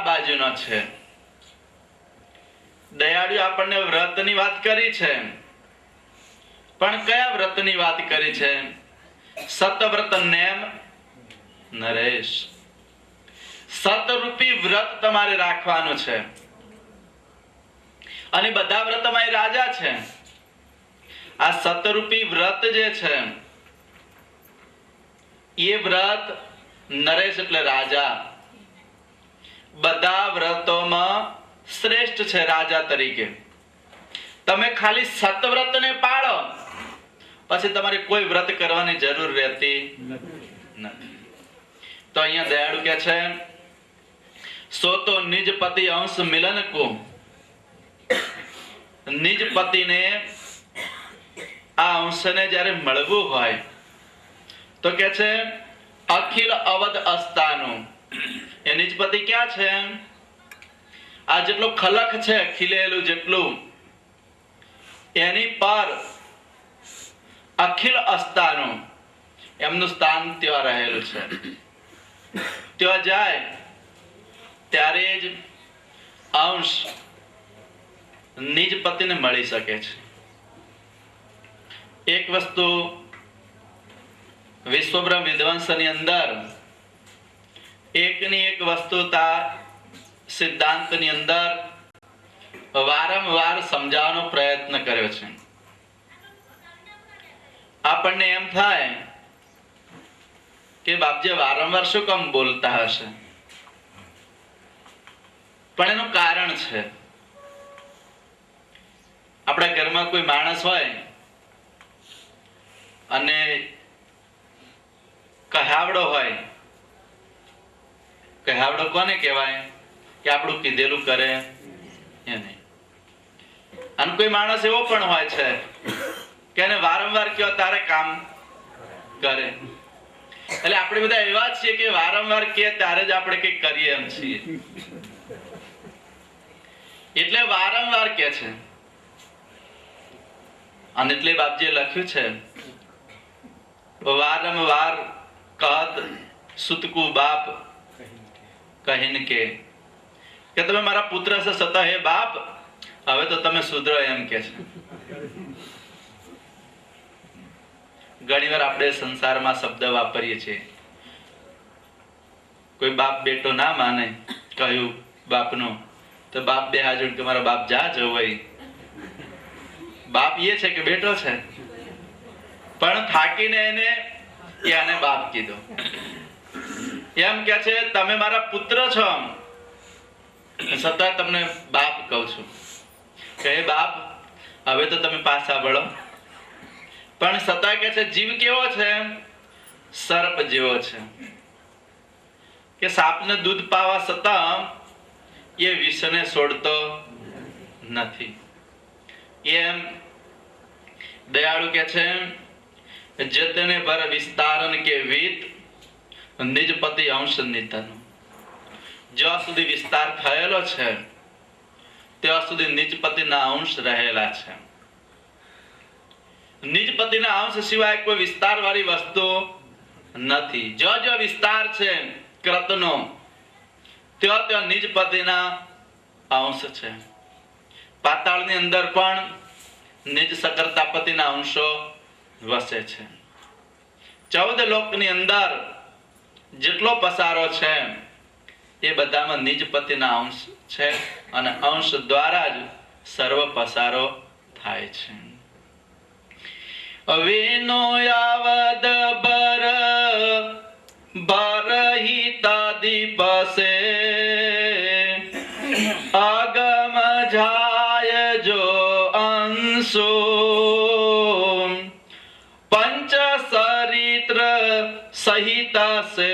બાજુનો છે. દયાળુ આપણને વ્રતની વાત કરી છે, પણ કયા વ્રતની વાત કરી છે? સતવ્રત નેમ નરેશ. સતરૂપી વ્રત તમારે રાખવાનું છે. અને બધા વ્રતમાં રાજા છે. આ સતરૂપી વ્રત જે છે એ વ્રત નરેશ એટલે રાજા. બધા વ્રતોમાં શ્રેષ્ઠ છે રાજા તરીકે. તમે ખાલી સતવ્રતને પાળો પછી તમારે કોઈ વ્રત કરવાની જરૂર રહેતી નથી. તો અહીંયા દયાળુ કે છે, સો તો નિજ પતિ અંશ મિલન કો. નિજ પતિને આ અંશને જ્યારે મળવું હોય તો કે છે અખિલ અવધ અસ્તાનું. એ નિજ પતિ ક્યાં છે? આ જેટલું ખલક છે ખીલેલું જેટલું, એની પર અખિલ અસ્તાનું એમનું સ્થાન ત્યાં રહેલું છે. ત્યાં જાય ત્યારે જ અંશ નિજ પતિને મળી શકે છે. એક વસ્તુ વિશ્વબ્રહ્મ વિધ્વંસની અંદર એકની એક વસ્તુતા સિદ્ધાંતની અંદર વારંવાર સમજાવવાનો પ્રયત્ન કર્યો છે. આપણને એમ થાય કે બાપજી વારંવાર શું કામ બોલતા હશે? પણ એનું કારણ છે. આપણા ઘરમાં કોઈ માણસ હોય અને કહાવડો હોય. કહાવડો કોને કહેવાય? કે આપણું કીધેલું કરે એને. અને કોઈ માણસ એવો પણ હોય છે કે એને વારંવાર કયો તારે કામ કરે. એટલે આપણે બધા એવા જ છીએ કે વારંવાર કે ત્યારે જ આપણે કંઈક કરીએ એમ છીએ. એટલે વારંવાર કે છે. અને એટલે બાપજીએ લખ્યું છે, વારંવાર કહત સુતકુ બાપ કહીને કે તમે મારા પુત્ર છે છતાં હે બાપ હવે તો તમે સુધરો એમ કે છે. ઘણીવાર આપણે સંસારમાં શબ્દ વાપરીએ છીએ. કોઈ બાપ બેટો ના માને કહ્યું બાપનું તો બાપ બે હાથ જોડ કે મારા બાપ જા જવાય. બાપ એ છે કે બેટો છે, પણ થાકીને એને બાપ કીધો. એમ કે છે તમે મારા પુત્ર છો છતાં તમને બાપ કહું છું કે બાપ હવે તો તમે પાછા વળો. પણ છતાં કે છે જીવ કેવો છે? સર્પ જેવો છે કે સાપને દૂધ પાવા છતાં એ વિષને છોડતો નથી. એમ દયાળુ કે છે જતને પર વિસ્તારન કે વીત નિજ પતિ અંશ નિધન. જ્યાં સુધી વિસ્તાર થયેલો છે ત્યાં સુધી નિજ પતિના અંશ રહેલા છે. નિજ પતિના અંશ સિવાય કોઈ વિસ્તાર વાળી વસ્તુ નથી. જો વિસ્તાર છે કૃતનો ત્યાં નિજ પતિના અંશ છે. પાતાળની અંદર પણ નિજ સકર્તાપતિના અંશો વસે છે. 14 લોકની અંદર જેટલો પસારો છે એ બધામાં નિજ પતિના અંશ છે અને અંશ દ્વારા જ સર્વ પસારો થાય છે. વિનો યાવદ બર બરહિતા દીપસે આગમ જાય જો અંશો પંચ સરિત્ર સહિત સે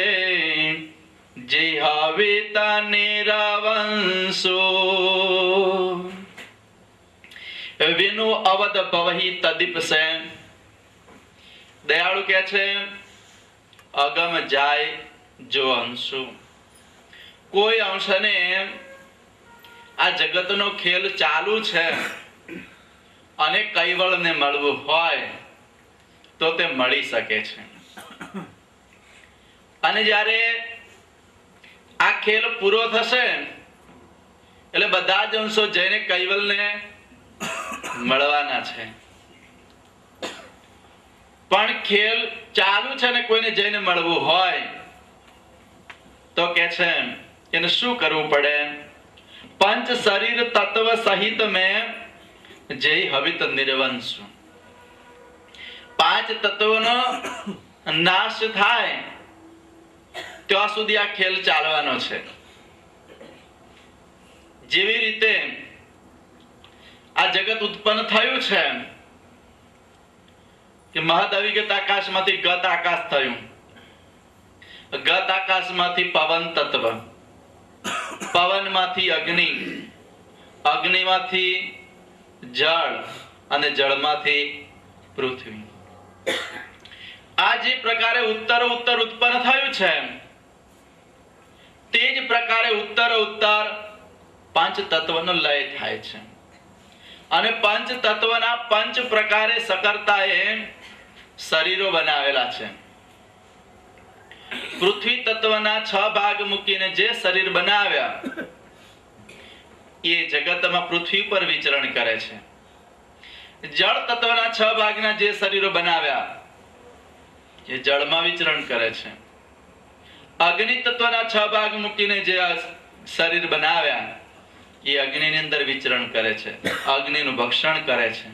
જેહાવિતા નિરવંશો વિનો અવદ ભવહિ તદીપસે. દયાળુ કે છે અગમ જાય જો અંશુ. કોઈ અંશને આ જગતનો ખેલ ચાલુ છે અને કૈવળને મળવું હોય તો તે મળી શકે છે. અને જ્યારે આ ખેલ પૂરો થશે એટલે બધા જ અંશો જઈને કૈવલ્યને મળવાના છે. પણ ખેલ ચાલુ છે ને કોઈને જઈને મળવું હોય તો કે છે એને શું કરવું પડે? પંચ શરીર તત્વ સહિત મેં જય હવિત નિર્વંશુ. 5 તત્વોનો નાશ થાય ત્યાં સુધી આ ખેલ ચાલવાનો છે. જેવી રીતે આ જગત ઉત્પન્ન થયું છે કે મહદઅવિગત આકાશમાંથી ગત આકાશ થયું, ગત આકાશમાંથી પવન તત્વ, પવનમાંથી અગ્નિ, અગ્નિમાંથી જળ અને જળમાંથી પૃથ્વી. આ જે પ્રકારે ઉત્તર ઉત્પન્ન થયું છે તે જ પ્રકારે ઉત્તર પાંચ તત્વનો લય થાય છે. અને પંચ તત્વના પંચ પ્રકારે સકર્તાએ શરીરો બનાવેલા છે. પૃથ્વી તત્વના 6 ભાગ મૂકીને જે શરીર બનાવ્યા એ જગતમાં પૃથ્વી પર વિચરણ કરે છે. જળ તત્વના 6 ભાગના જે શરીરો બનાવ્યા એ જળમાં વિચરણ કરે છે. અગ્નિ તત્વના 6 ભાગ મૂકીને જે શરીર બનાવ્યા એ અગ્નિની અંદર વિચરણ કરે છે, અગ્નિનું ભક્ષણ કરે છે.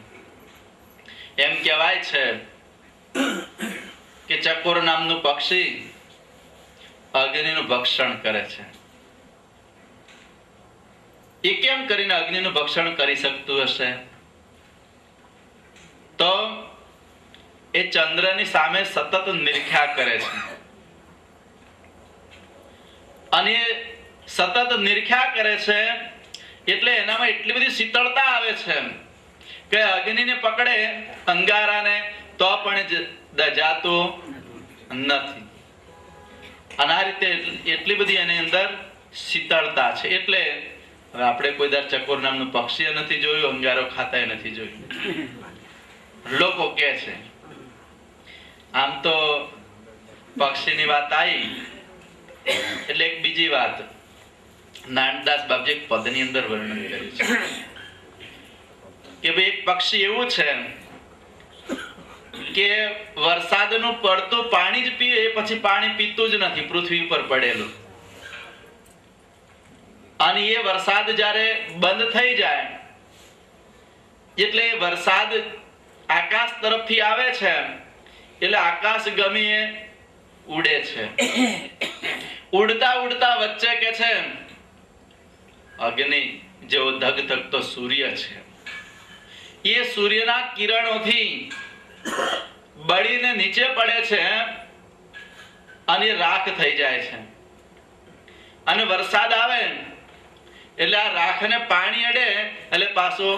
એમ કહેવાય છે કે ચકોર નામનું પક્ષી અગ્નિનું ભક્ષણ કરે છે. એ કેમ કરીને અગ્નિનું ભક્ષણ કરી શકતું હશે? તો એ ચંદ્રની સામે સતત નિરીક્ષા કરે છે. અને સતત નિરીક્ષા કરે છે એટલે એનામાં એટલી બધી શીતળતા આવે છે કે અગ્નિને પકડે અંગારાને તો પણ દજાતો નથી. અને આ રીતે એટલી બધી એની અંદર શીતળતા છે. એટલે હવે આપણે કોઈ દર ચકોર નામનું પક્ષી નથી જોયું, અંગારો ખાતા નથી જોયું. લોકો કહે છે. આમ તો પક્ષીની વાત આવી એટલે એક બીજી વાત નાનદાસ બાપજી એક પદની અંદર વર્ણન કર્યું છે કે ભાઈ એક પક્ષી એવું છે કે વરસાદનું પડતું પાણી જ પીએ, પછી પાણી પીતું જ નથી પૃથ્વી પર પડેલું. અને એ વરસાદ જ્યારે બંધ થઈ જાય એટલે વરસાદ આકાશ તરફથી આવે છે એટલે આકાશ ગમીએ ઉડે છે. ઉડતા ઉડતા વચ્ચે કે છે અગ્નિ જેવો ધગધગતો સૂર્ય છે. એ સૂર્યના કિરણોથી બળીને નીચે પડે છે અને રાખ થઈ જાય છે. અને વરસાદ આવે એટલે આ રાખને પાણી અડે એટલે પાછો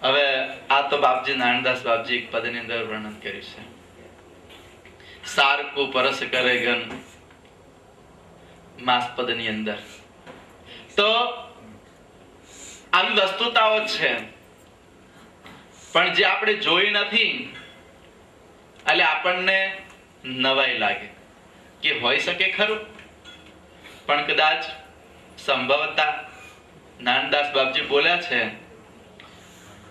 હવે આ તો બાપજી નાનદાસ બાપજી એક પદની અંદર વર્ણન કર્યું છે. સારકુ પરસ કરે ગન માસ પદની અંદર. તો આવી વસ્તુતાઓ છે પણ જે આપણે જોઈ નથી એટલે આપણને નવાઈ લાગે કે હોઈ શકે ખરું. પણ કદાચ સંભવતા નાનદાસ બાપજી બોલ્યા છે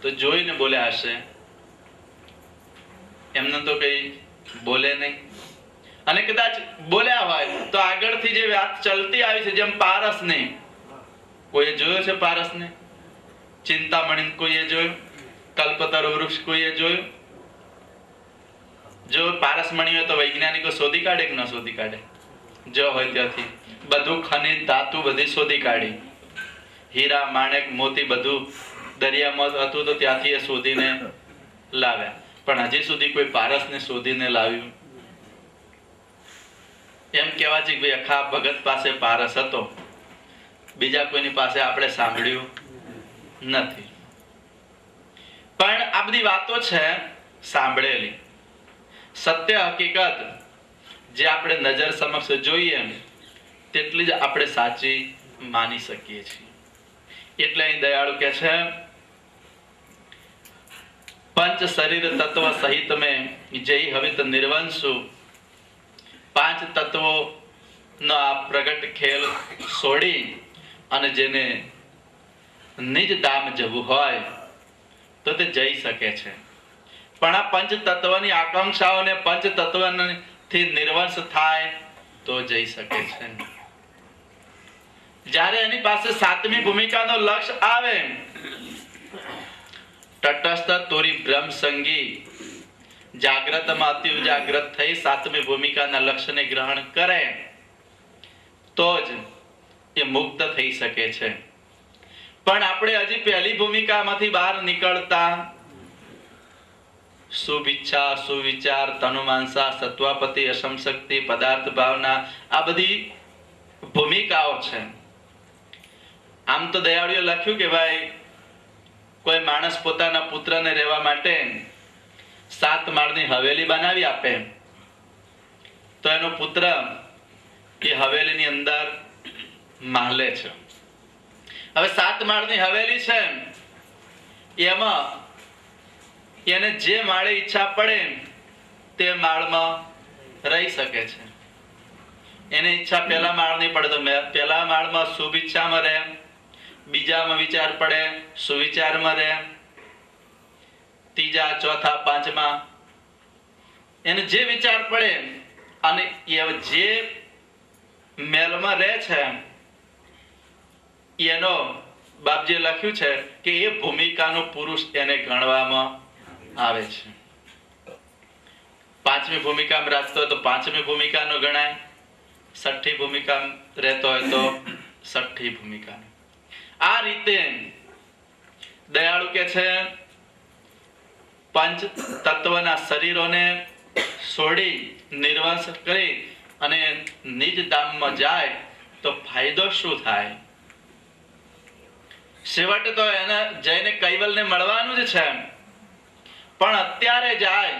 તો જોઈને બોલ્યા હશે, એમને તો કઈ બોલે નહીં. અને કદાચ બોલ્યા હોય તો આગળથી જે વાત ચલતી આવી છે, જેમ પારસને કોઈએ જોયો છે, પારસને ચિંતામણી કોઈએ જોયું, કલ્પતરુ વૃક્ષ કોઈએ જોયું? જો પારસમણી હોય તો વૈજ્ઞાનિકો શોધી કાઢે કે ન શોધી કાઢે? જો હોય ત્યાંથી બધું ખનિજ ધાતુ બધી શોધી કાઢી, હીરા માણેક મોતી બધું દરિયામાં હતું તો ત્યાંથી એ શોધીને લાવ્યા. પણ હજી સુધી કોઈ પારસને શોધીને લાવ્યું? એમ કહેવા છે કે ભાઈ અખા ભગત પાસે પારસ હતો, બીજા કોઈની પાસે આપણે સાંભળ્યું નથી. પણ આ બધી વાતો છે સાંભળેલી. સત્ય હકીકત જે આપણે નજર સમક્ષ જોઈએ તેટલી જ આપણે સાચી માની શકીએ છીએ. એટલે અહીં દયાળુ કે છે પંચ શરીર તત્વ સહિત મેં જય હવિત નિર્વંશુ પાંચ તત્વો નો આ પ્રગટ ખેલ છોડી અને જેને નિજ ધામ જવું હોય તો તે જઈ શકે છે. પણ આ પંચ તત્વની આકાંક્ષાઓને પંચ તત્વથી નિર્વંશ થાય તો જઈ શકે છે. જ્યારે એની પાસે સાતમી ભૂમિકાનો લક્ષ્ય આવે, તટસ્થ તોરી બ્રહ્મ સંગી જાગ્રતમાં અતિ ઉજાગ્રત થઈ સાતમી ભૂમિકાના લક્ષ્યને ગ્રહણ કરે તો જ એ મુક્ત થઈ શકે છે. પણ આપણે હજી પહેલી ભૂમિકામાંથી બહાર નીકળતા શુભ ઈચ્છા, સુવિચાર, તનુમાંસા, સત્વાપતિ, અસમ શક્તિ, પદાર્થ ભાવના, આ બધી ભૂમિકાઓ છે. આમ તો દયાળુએ લખ્યું કે ભાઈ કોઈ માણસ પોતાના પુત્રને રહેવા માટે 7 માળની હવેલી બનાવી આપે તો એનો પુત્ર એ હવેલીની અંદર માલે છે. હવે 7 માળની હવેલી છે, એમાં એને જે માળે ઈચ્છા પડે તે માળમાં રહી શકે છે. એને ઈચ્છા પહેલા માળની પડે તો પહેલા માળમાં શુભ ઈચ્છામાં રહે, બીજામાં વિચાર પડે સુવિચારમાં રહે, ત્રીજા, ચોથા, પાંચમા એને જે વિચાર પડે અને એ જે મહેલમાં રહે છે એનો બાપજીએ લખ્યું છે કે એ ભૂમિકાનો પુરુષ એને ગણવામાં આવે છે. પાંચમી ભૂમિકામાં રાખતો હોય તો પાંચમી ભૂમિકાનો ગણાય, છઠ્ઠી ભૂમિકામાં રહેતો હોય તો છઠ્ઠી ભૂમિકાનો. આ રીતે દયાળુ કે છે પંચ તત્વના શરીરોને છોડી નિર્વંશ કરી અને નિજ ધામમાં જાય તો ફાયદો શું થાય? છેવટે તો એને જઈને કૈવલને મળવાનું જ છે, પણ અત્યારે જાય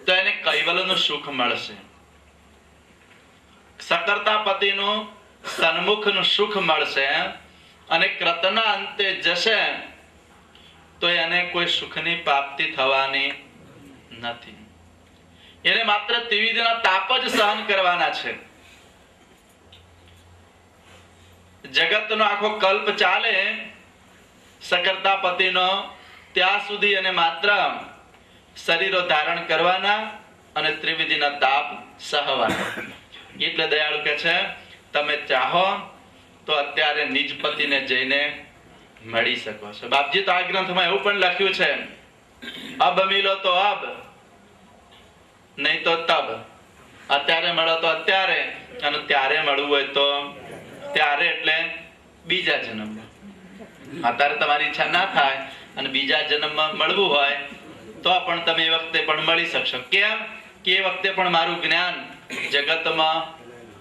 તો એને કૈવલનું સુખ મળશે, સકર્તાપતિનું સન્મુખનું સુખ મળશે અને કૃતના અંતે જશે તો એને કોઈ સુખની પ્રાપ્તિ થવાની નથી. એને માત્ર ત્રિવિધના તાપ જ સહન કરવાના છે. જગતનો આખો કલ્પ ચાલે સકર્તાપતિનો ત્યાં સુધી એને માત્ર શરીરો ધારણ કરવાના અને ત્રિવિધિના તાપ સહવાના. એટલે દયાળુ કે છે તમે ચાહો તો અત્યારે નિજ પતિને જઈને મળી શકો છો. બાપજી તો આ ગ્રંથમાં એવું પણ લખ્યું છે, અબ મિલો તો અબ નહીં તો તબ. અત્યારે મળો તો અત્યારે અને ત્યારે મળવું હોય તો ત્યારે, એટલે બીજા જન્મમાં. અત્યારે તમારી ઈચ્છા ના થાય અને બીજા જન્મમાં મળવું હોય તો પણ તમે એ વખતે પણ મળી શકશો. કેમ કે એ વખતે પણ મારું જ્ઞાન જગતમાં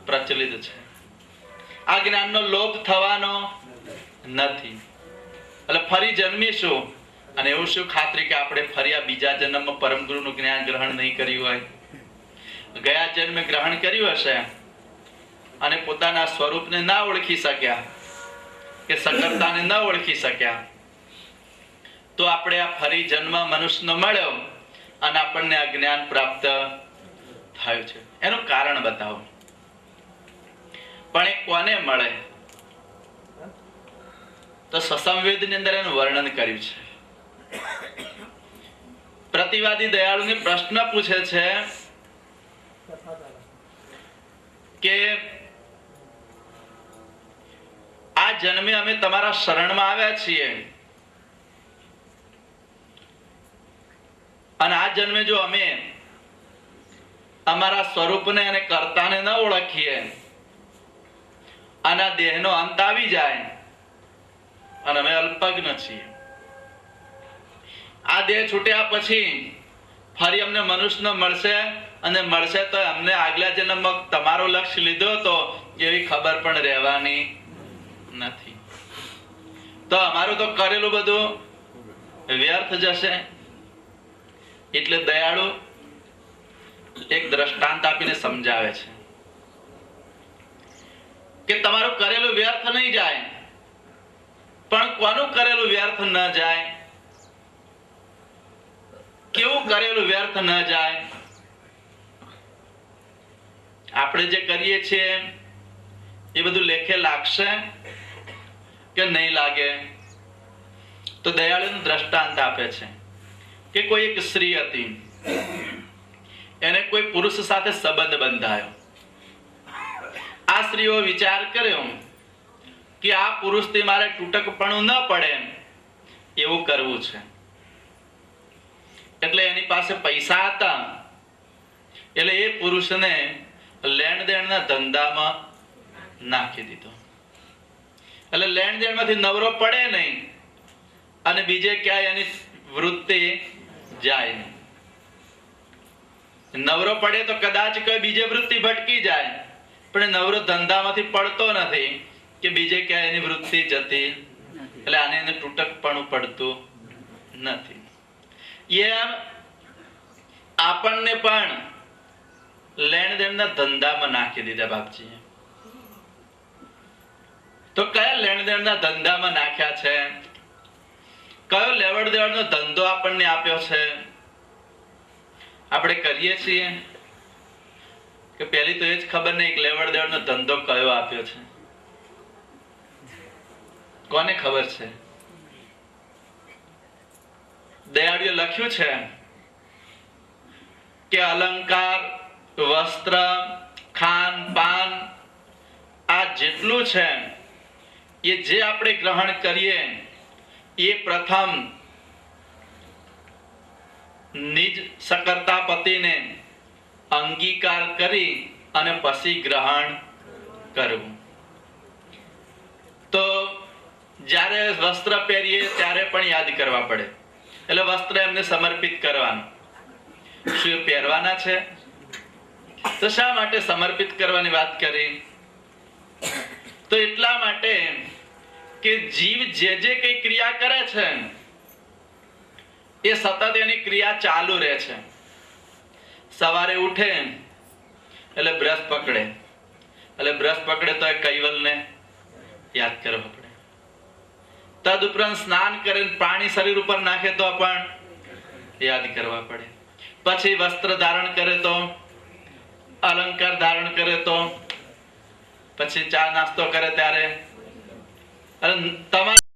પ્રચલિત છે. આ જ્ઞાનનો લોપ થવાનો નથી. એટલે ફરી જન્મીશું અને એવું શું ખાતરી કે આપણે ફરી આ બીજા જન્મમાં પરમ ગુરુનું જ્ઞાન ગ્રહણ નહીં કર્યું હોય? ગયા જન્મે ગ્રહણ કર્યું હશે અને પોતાના સ્વરૂપને ના ઓળખી શક્યા કે સકર્તાને ન ઓળખી શક્યા તો આપણે આ ફરી જન્મ મનુષ્યનો મળ્યો અને આપણને આ જ્ઞાન પ્રાપ્ત થયું છે. એનું કારણ બતાવો. પણ એ કોને મળે? તો સસંવેદની અંદર એનું વર્ણન કર્યું છે. પ્રતિવાદી દયાળુને પ્રશ્ન પૂછે છે કે આ જન્મે અમે તમારા શરણમાં આવ્યા છીએ અને આ જન્મે જો અમે અમારા સ્વરૂપને અને કર્તાને ન ઓળખીએ અને આ દેહનો અંત આવી જાય અને અમે અલ્પજ્ઞ છીએ, આ દેહ છૂટ્યા પછી ફરી અમને મનુષ્ય મળશે અને મળશે તો અમને આગલા જન્મમાં તમારો લક્ષ્ય લીધો હતો એવી ખબર પણ રહેવાની નથી. તો અમારું તો કરેલું બધું વ્યર્થ જશે. એટલે દયાળુ એક દ્રષ્ટાંત આપીને સમજાવે છે કે તમારું કરેલું વ્યર્થ નહીં જાય, પણ કોનું કરેલું વ્યર્થ ન જાય? કેવું કરેલું વ્યર્થ ન જાય? આપણે જે કરીએ છીએ એ બધું લેખે લાગશે કે નહીં લાગે? તો દયાળુનું દ્રષ્ટાંત આપે છે કે કોઈ એક સ્ત્રી હતી, એને કોઈ પુરુષ સાથે સંબંધ બંધાયો. આ સ્ત્રીઓ વિચાર કર્યો કે આ પુરુષથી મારે તૂટકપણું ન પડે એવું કરવું છે. એટલે એની પાસે પૈસા હતા, એટલે એ પુરુષને લેણ દેણના ધંધામાં નાખી દીધો. એટલે લેણ દેણમાંથી નવરો પડે નહીં અને બીજે ક્યાંય એની વૃત્તિ જાય નહીં. નવરો પડે તો કદાચ કોઈ બીજે વૃત્તિ ભટકી જાય, પણ નવરો ધંધામાંથી પડતો નથી કે બીજે ક્યાંય એની વૃત્તિ જતી, એટલે આને એને તૂટકપણું પડતું નથી. એમ આપણને પણ લેણ દેણના ધંધામાં નાખી દીધા બાપજીએ. તો કયા લેણ દેણના ધંધામાં નાખ્યા છે? કયો લેવડ દેવડનો ધંધો આપણને આપ્યો છે? આપણે કરીએ છીએ કે પહેલી તો એ જ ખબર નહીં કે લેવડ દેવડનો ધંધો કયો આપ્યો છે? કોને ખબર છે? દયાળુએ લખ્યું છે કે અલંકાર, વસ્ત્ર, ખાન પાન આ જેટલું છે એ જે આપણે ગ્રહણ કરીએ એ પ્રથમ નિજ સકર્તા પતિને અંગીકાર કરી અને પછી ગ્રહણ કરવું. તો જ્યારે વસ્ત્ર પહેરીએ ત્યારે પણ યાદ કરવા પડે. એટલે વસ્ત્ર એમને સમર્પિત કરવાનું. શું પહેરવાના છે? તો શા માટે સમર્પિત કરવાની વાત કરી? તો એટલા માટે કે જીવ જે જે કઈ ક્રિયા કરે છે એ સતત એની ક્રિયા ચાલુ રહે છે. સવારે ઉઠે એટલે બ્રશ પકડે, એટલે બ્રશ પકડે તો એ કૈવલને યાદ કરવા પડે. તદ ઉપરાંત સ્નાન કરે, પાણી શરીર ઉપર નાખે તો પણ યાદ કરવા પડે. પછી વસ્ત્ર ધારણ કરે તો, અલંકાર ધારણ કરે તો, પછી ચા નાસ્તો કરે ત્યારે, તમારે